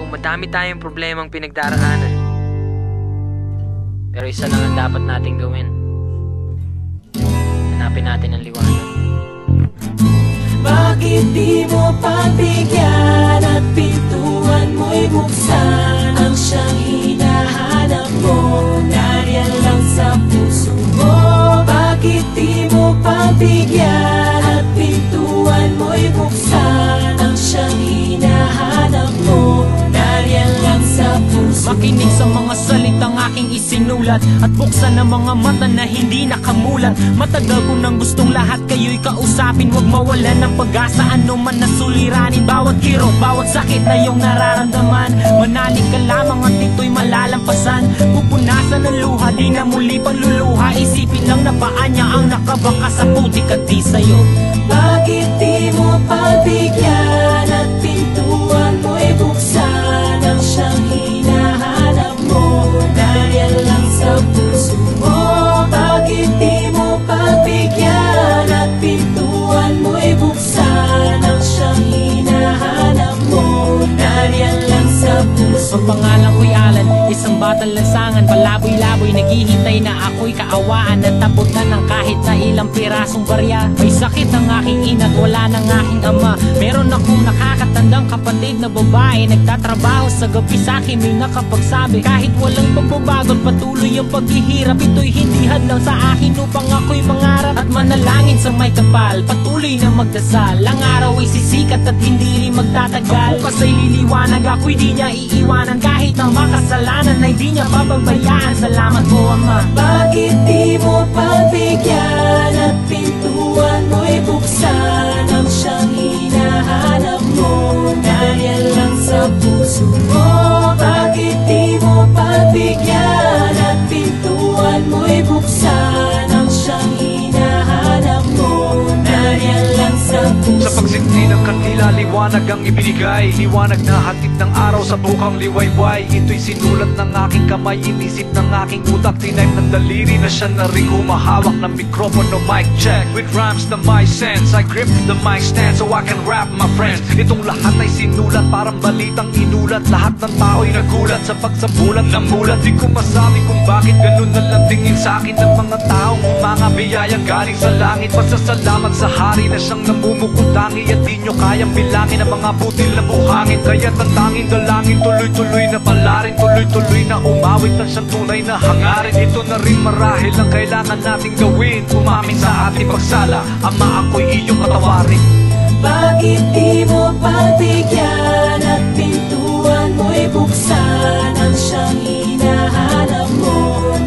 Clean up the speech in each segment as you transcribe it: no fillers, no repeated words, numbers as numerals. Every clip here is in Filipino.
madami tayong problemang pinagdaraanan. Pero isa lang ang dapat nating gawin. Hanapin natin ang liwanag. Bakit di mo pagbigyan at pintuan mo'y buksan? Ang siyang hinahanap mo, nariyan lang sa puso mo. Bakit di mo pagbigyan at pintuan mo'y buksan? Ang siyang hinahanap mo, nariyan lang sa puso mo. Makinig sa mga salitang aking isinulat at buksan ang mga mata na hindi nakamulat. Matagal ko nang gustong lahat kayo'y kausapin. Huwag mawalan ng pag-asa, ano man nasuliranin. Bawat kirot, bawat sakit na iyong nararamdaman, manalig ka lamang at ito'y malalampasan. Pupunasan ng luha, di na muli pagluluha. Isipin lang na paa niya ang nakabaka sa putik at di sa'yo. Bakit di mo pagbigyan at pintuan mo'y buksan? Ang siyang hinahanap mo, nariyan lang sa puso mo. Bakit di mo pagbigyan at pintuan mo'y buksan? Ang siyang hinahanap mo, nariyan lang sa puso mo. Ang pangalan ko'y Alan, isang batang lansangan, palaboy-laboy, naghihintay na ako'y kaawaan at tabutan ng kahit na ilang pirasong barya. May sakit ang aking ina't wala ng aking ama. Meron akong nakakatandang kapatid na babae, nagtatrabaho sa gabi, sa'kin may nakapagsabi, kahit walang pagbabago at patuloy ang paghihirap, ito'y hindi hadlang sa akin upang ako'y mangarap at manalangin sa may kapal. Patuloy na magdasal, ang araw ay sisikat at hindi rin magtatagal. Ang bukas ay liliwanag, ako'y di niya iiwanan, kahit ang makasalanan ay di niya pababayaan. Salamat po, Ama. Bakit di mo pagbigyan at pintuan mo'y buksan? Ang siyang hinahanap mo, nariyan lang sa puso mo. Bakit di mo pagbigyan at pintuan mo'y buksan? Ang siyang hinahanap mo, nariyan lang sa puso mo. Sa pagsinti ng kandila, liwanag ang ibinigay. Liwanag na hatid ng araw sa bukang liwayway. Ito'y sinulat ng aking kamay, inisip ng aking utak, tinipe ng daliri na siya na rin humahawak ng mikropono. Mic check, with rhymes na my sense, I grip the mic stand so I can rap my friends. Itong lahat ay sinulat, parang balitang inulat. Lahat ng tao'y nagulat sa pagsabulat ng mulat. Di ko masabi kung bakit ganun na lang tingin sa akin ng mga taong mga biyayang galing sa langit. Pasasalamat sa hari na siyang namumukutangi at di nyo kayang bilangin ang mga butil na buhangin. Kaya't ang tanging dalangin, tuloy-tuloy na palarin, tuloy-tuloy na umawit na siyang tunay na hangarin. Ito na rin marahil ang kailangan nating gawin, umamin sa ating pagsala. Ama, ako'y iyong patawarin. Bakit di mo pagbigyan at pintuan mo'y buksan? Ang siyang hinahanap mo,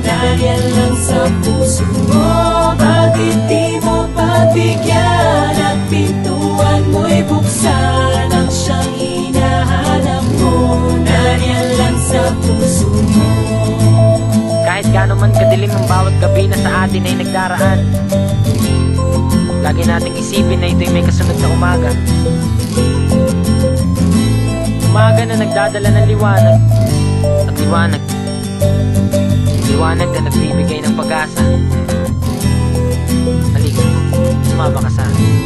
nariyan lang sa puso mo. Bakit di mo pagbigyan at pintuan mo'y buksan? Ang siyang hinahanap mo, nariyan lang sa puso mo. Kahit gaano man kadilim ang bawat gabi na sa atin ay nagdaraan, lagi nating isipin na ito'y may kasunod na umaga. Umaga na nagdadala ng liwanag, at liwanag na nagbibigay ng pag-asa. Halika, sumama ka sa akin.